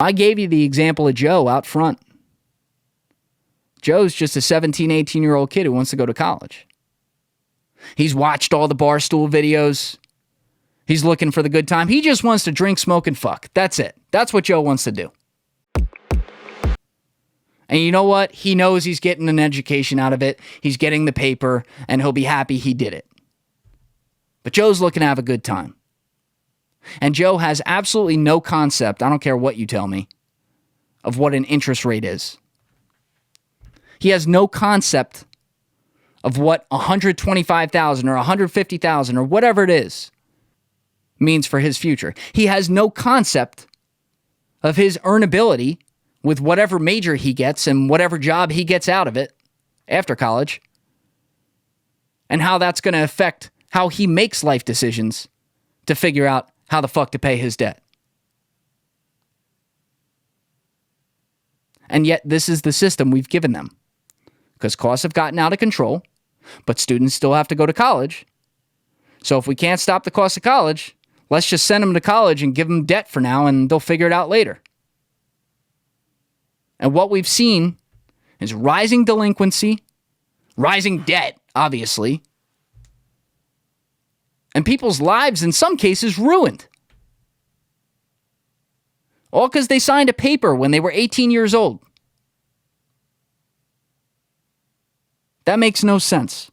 I gave you the example of Joe out front. Joe's just a 17, 18-year-old kid who wants to go to college. He's watched all the Barstool videos. He's looking for the good time. He just wants to drink, smoke, and fuck. That's it. That's what Joe wants to do. And you know what? He knows he's getting an education out of it. He's getting the paper, and he'll be happy he did it. But Joe's looking to have a good time. And Joe has absolutely no concept, I don't care what you tell me, of what an interest rate is. He has no concept of what $125,000 or $150,000 or whatever it is means for his future. He has no concept of his earnability with whatever major he gets and whatever job he gets out of it after college, and how that's going to affect how he makes life decisions to figure out how the fuck to pay his debt. And yet this is the system we've given them, because costs have gotten out of control, but students still have to go to college. So if we can't stop the cost of college, let's just send them to college and give them debt for now, and they'll figure it out later. And what we've seen is rising delinquency, rising debt, obviously, and people's lives, in some cases, ruined. All because they signed a paper when they were 18 years old. That makes no sense.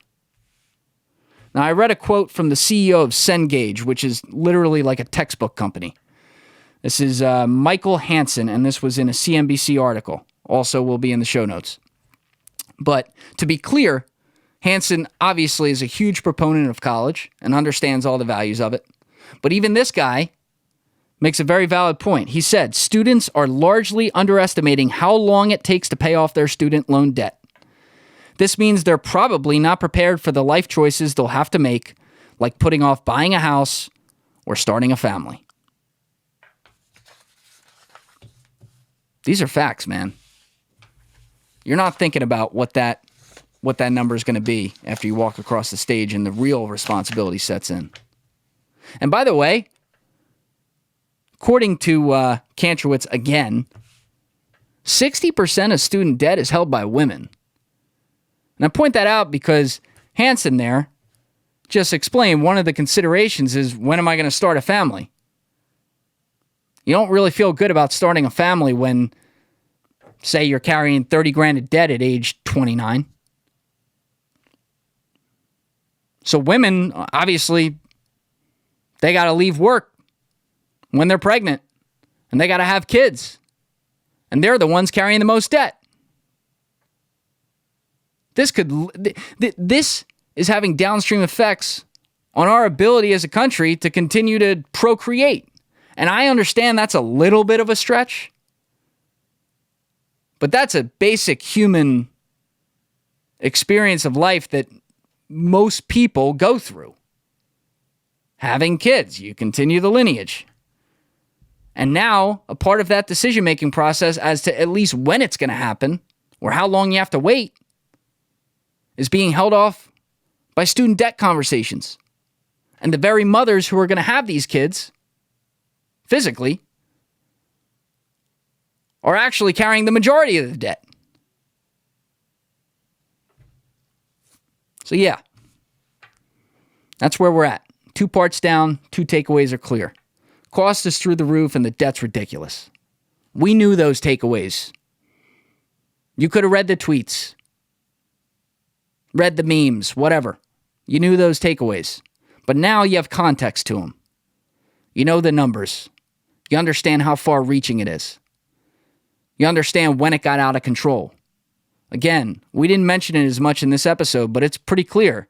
Now, I read a quote from the CEO of Cengage, which is literally like a textbook company. This is Michael Hansen, and this was in a CNBC article. Also will be in the show notes. But to be clear, Hansen obviously is a huge proponent of college and understands all the values of it. But even this guy makes a very valid point. He said, students are largely underestimating how long it takes to pay off their student loan debt. This means they're probably not prepared for the life choices they'll have to make, like putting off buying a house or starting a family. These are facts, man. You're not thinking about what that number is going to be after you walk across the stage and the real responsibility sets in. And by the way, according to Kantrowitz again, 60% of student debt is held by women. And I point that out because Hansen there just explained one of the considerations is, when am I going to start a family? You don't really feel good about starting a family when, say, you're carrying 30 grand of debt at age 29. So women, obviously, they got to leave work when they're pregnant, and they got to have kids, and they're the ones carrying the most debt. This is having downstream effects on our ability as a country to continue to procreate. And I understand that's a little bit of a stretch, but that's a basic human experience of life that most people go through. Having kids, you continue the lineage. And now, a part of that decision-making process as to at least when it's going to happen, or how long you have to wait, is being held off by student debt conversations. And the very mothers who are going to have these kids, physically, are actually carrying the majority of the debt. So yeah, that's where we're at. 2 parts down, 2 takeaways are clear. Cost is through the roof and the debt's ridiculous. We knew those takeaways. You could have read the tweets, read the memes, whatever. You knew those takeaways. But now you have context to them. You know the numbers. You understand how far-reaching it is. You understand when it got out of control. Again, we didn't mention it as much in this episode, but it's pretty clear.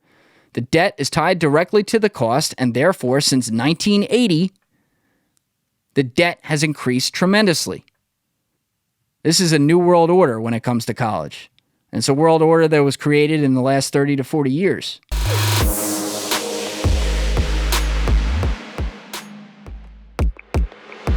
The debt is tied directly to the cost, and therefore, since 1980, the debt has increased tremendously. This is a new world order when it comes to college. And it's a world order that was created in the last 30 to 40 years.